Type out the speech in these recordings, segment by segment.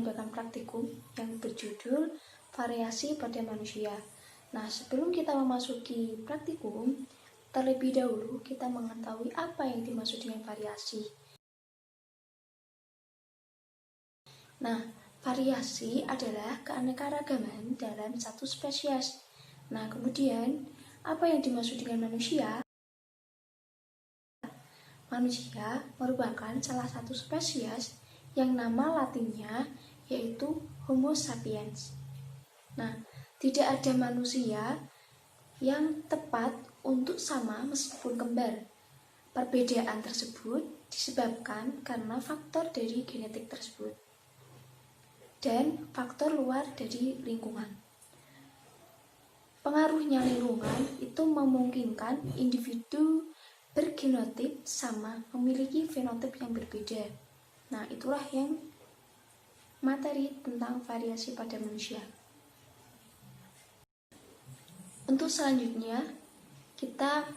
menyampaikan praktikum yang berjudul variasi pada manusia. Nah, sebelum kita memasuki praktikum, terlebih dahulu kita mengetahui apa yang dimaksud dengan variasi. Nah, variasi adalah keanekaragaman dalam satu spesies. Nah, kemudian apa yang dimaksud dengan manusia? Manusia merupakan salah satu spesies yang nama latinnya yaitu Homo sapiens. Nah, tidak ada manusia yang tepat untuk sama meskipun kembar. Perbedaan tersebut disebabkan karena faktor dari genetik tersebut dan faktor luar dari lingkungan. Pengaruhnya lingkungan itu memungkinkan individu bergenotip sama memiliki fenotip yang berbeda. Nah, itulah yang materi tentang variasi pada manusia. Untuk selanjutnya, kita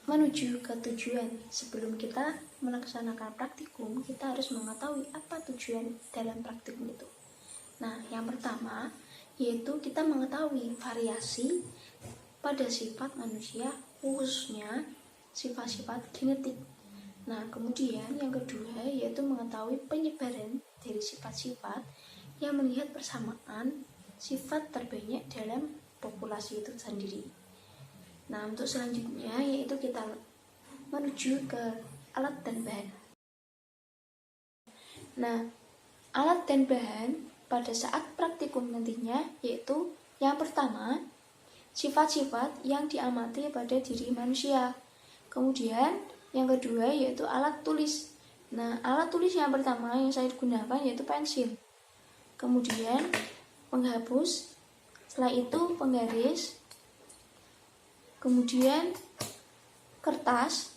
menuju ke tujuan. Sebelum kita melaksanakan praktikum, kita harus mengetahui apa tujuan dalam praktikum itu. Nah, yang pertama yaitu kita mengetahui variasi pada sifat manusia, khususnya sifat-sifat genetik. Nah, kemudian yang kedua yaitu mengetahui penyebaran dari sifat-sifat yang melihat persamaan sifat terbanyak dalam populasi itu sendiri. Nah, untuk selanjutnya yaitu kita menuju ke alat dan bahan. Nah, alat dan bahan pada saat praktikum nantinya yaitu yang pertama, sifat-sifat yang diamati pada diri manusia. Kemudian yang kedua yaitu alat tulis. Nah, alat tulis yang pertama yang saya gunakan yaitu pensil. Kemudian penghapus, setelah itu penggaris, kemudian kertas,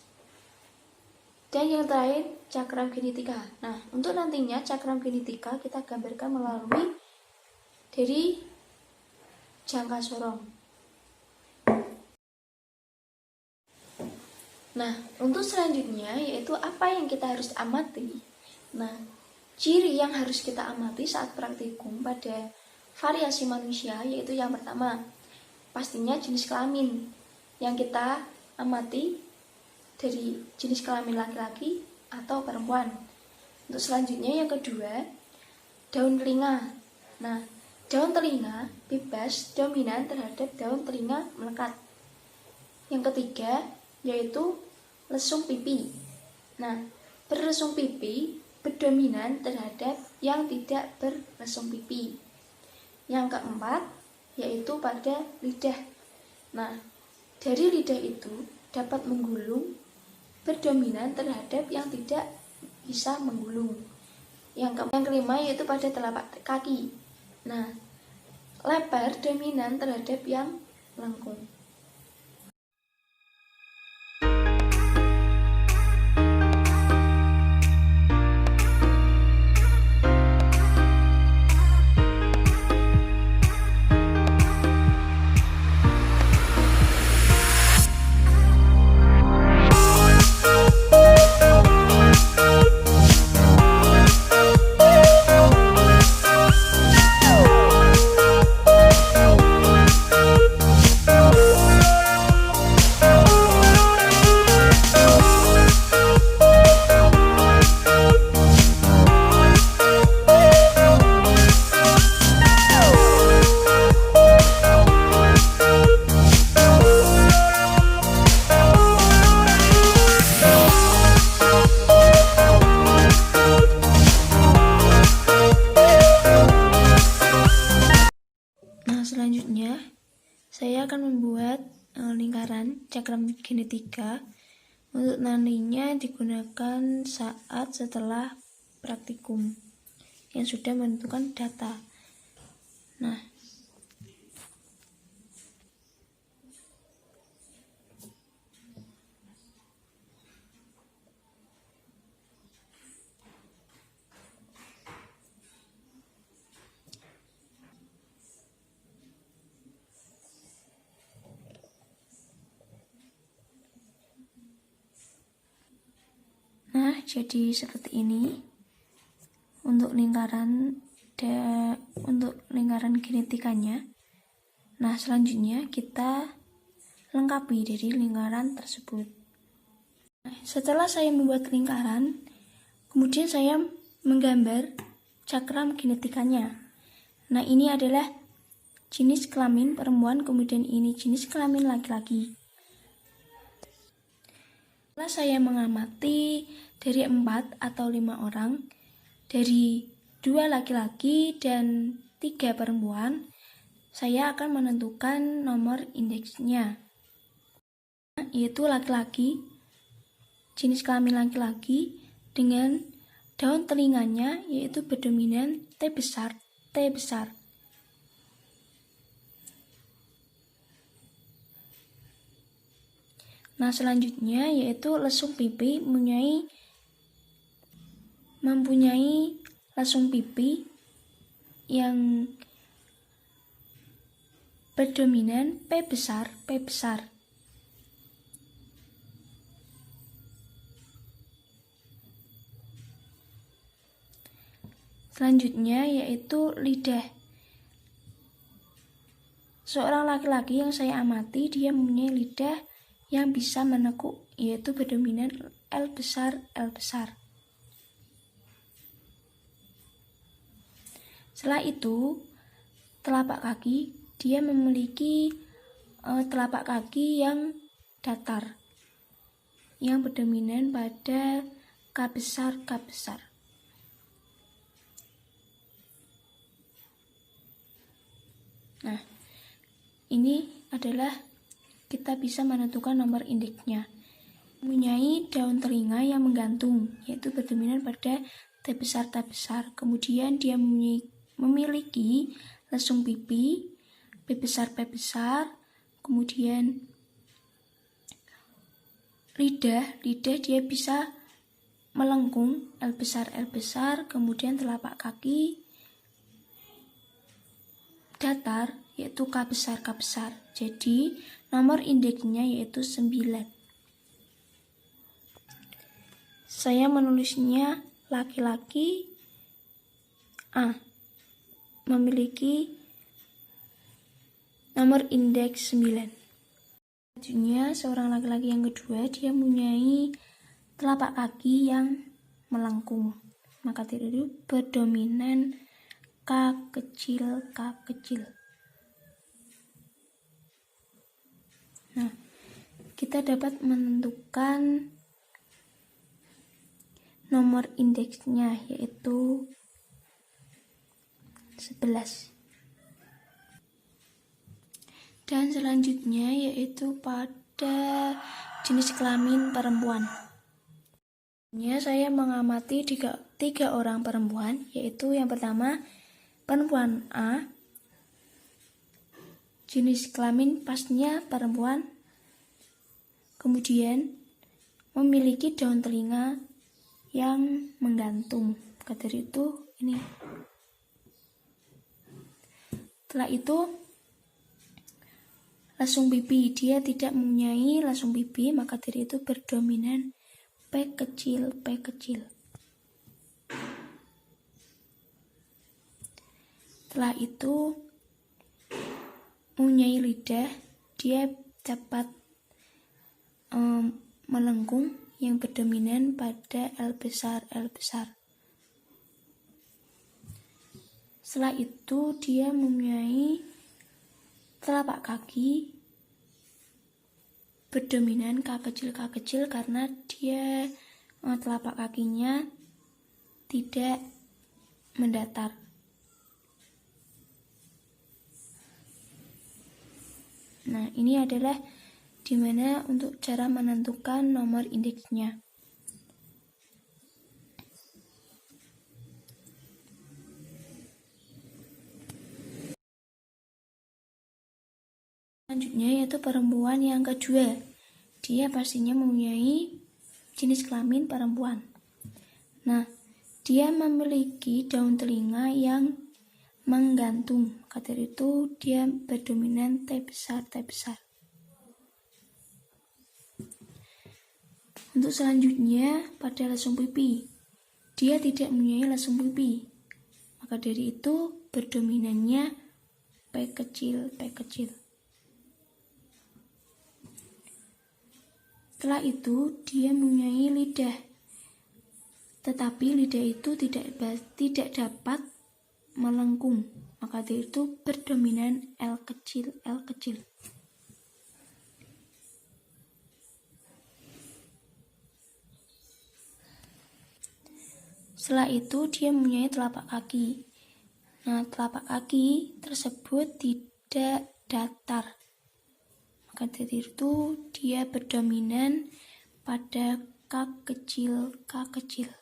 dan yang terakhir cakram genetika. Nah, untuk nantinya cakram genetika kita gambarkan melalui dari jangka sorong. Nah, untuk selanjutnya yaitu apa yang kita harus amati. Nah, ciri yang harus kita amati saat praktikum pada variasi manusia yaitu yang pertama, pastinya jenis kelamin yang kita amati dari jenis kelamin laki-laki atau perempuan. Untuk selanjutnya yang kedua, daun telinga. Nah, daun telinga bebas dominan terhadap daun telinga melekat. Yang ketiga yaitu lesung pipi. Nah, berlesung pipi berdominan terhadap yang tidak berlesung pipi. Yang keempat yaitu pada lidah. Nah, dari lidah itu dapat menggulung berdominan terhadap yang tidak bisa menggulung. Yang kelima yaitu pada telapak kaki. Nah, lebar dominan terhadap yang lengkung. Selanjutnya, saya akan membuat lingkaran cakram genetika untuk nantinya digunakan saat setelah praktikum yang sudah menentukan data. Nah, jadi seperti ini. Untuk untuk lingkaran genetikanya. Nah, selanjutnya kita lengkapi dari lingkaran tersebut. Nah, setelah saya membuat lingkaran, kemudian saya menggambar cakram genetikanya. Nah, ini adalah jenis kelamin perempuan, kemudian ini jenis kelamin laki-laki. Setelah saya mengamati dari 4 atau 5 orang, dari 2 laki-laki dan 3 perempuan, saya akan menentukan nomor indeksnya, yaitu laki-laki, jenis kelamin laki-laki dengan daun telinganya yaitu berdominan T besar. Nah, selanjutnya yaitu lesung pipi mempunyai lesung pipi yang berdominan P besar. Selanjutnya yaitu lidah. Seorang laki-laki yang saya amati, dia mempunyai lidah yang bisa menekuk, yaitu berdominan L besar. Setelah itu, telapak kaki, dia memiliki telapak kaki yang datar, yang berdominan pada K besar. Nah, ini adalah kita bisa menentukan nomor indeksnya. Mempunyai daun telinga yang menggantung, yaitu berdominan pada T besar. Kemudian dia memiliki lesung pipi, P besar. Kemudian lidah dia bisa melengkung, L besar. Kemudian telapak kaki datar, yaitu K besar. Jadi nomor indeksnya yaitu 9. Saya menulisnya laki-laki A memiliki nomor indeks 9. Selanjutnya seorang laki-laki yang kedua, dia mempunyai telapak kaki yang melengkung, maka itu berdominan K kecil. Nah, kita dapat menentukan nomor indeksnya yaitu 11. Dan selanjutnya yaitu pada jenis kelamin perempuan. Saya mengamati tiga orang perempuan, yaitu yang pertama perempuan A, jenis kelamin pasnya perempuan, kemudian memiliki daun telinga yang menggantung. Maka dari itu ini. Setelah itu lesung pipi, dia tidak mempunyai lesung pipi, maka dari itu berdominan P kecil. Setelah itu mempunyai lidah, dia dapat melengkung yang berdominan pada L besar. Setelah itu dia mempunyai telapak kaki berdominan K kecil karena dia telapak kakinya tidak mendatar. Nah, ini adalah dimana untuk cara menentukan nomor indeksnya. Selanjutnya yaitu perempuan yang kedua. Dia pastinya mempunyai jenis kelamin perempuan. Nah, dia memiliki daun telinga yang menggantung. Maka dari itu dia berdominan T besar. Untuk selanjutnya pada lesung pipi, dia tidak mempunyai lesung pipi. Maka dari itu berdominannya P kecil, P kecil. Setelah itu dia mempunyai lidah, tetapi lidah itu tidak dapat melengkung. Maka dari itu berdominan L kecil, L kecil. Setelah itu dia mempunyai telapak kaki. Nah, telapak kaki tersebut tidak datar. Maka dari itu dia berdominan pada K kecil, K kecil.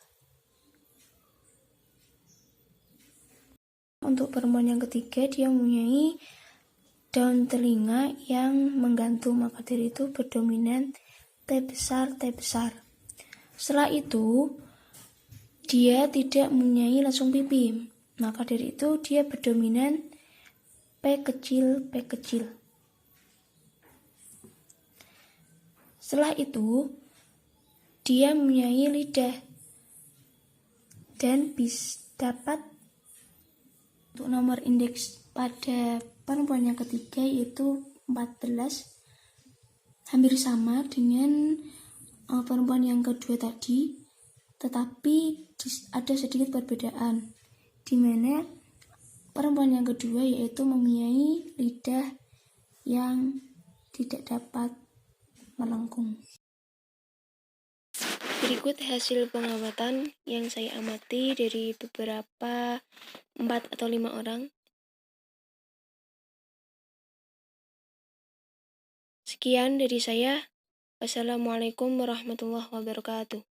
Untuk perempuan yang ketiga, dia mempunyai daun telinga yang menggantung. Maka dari itu berdominan T besar, T besar. Setelah itu dia tidak mempunyai lesung pipi. Maka dari itu dia berdominan P kecil, P kecil. Setelah itu dia mempunyai lidah dan dapat untuk nomor indeks pada perempuan yang ketiga yaitu 14, hampir sama dengan perempuan yang kedua tadi, tetapi ada sedikit perbedaan, di mana perempuan yang kedua yaitu mempunyai lidah yang tidak dapat melengkung. Berikut hasil pengamatan yang saya amati dari beberapa 4 atau 5 orang. Sekian dari saya. Wassalamualaikum warahmatullahi wabarakatuh.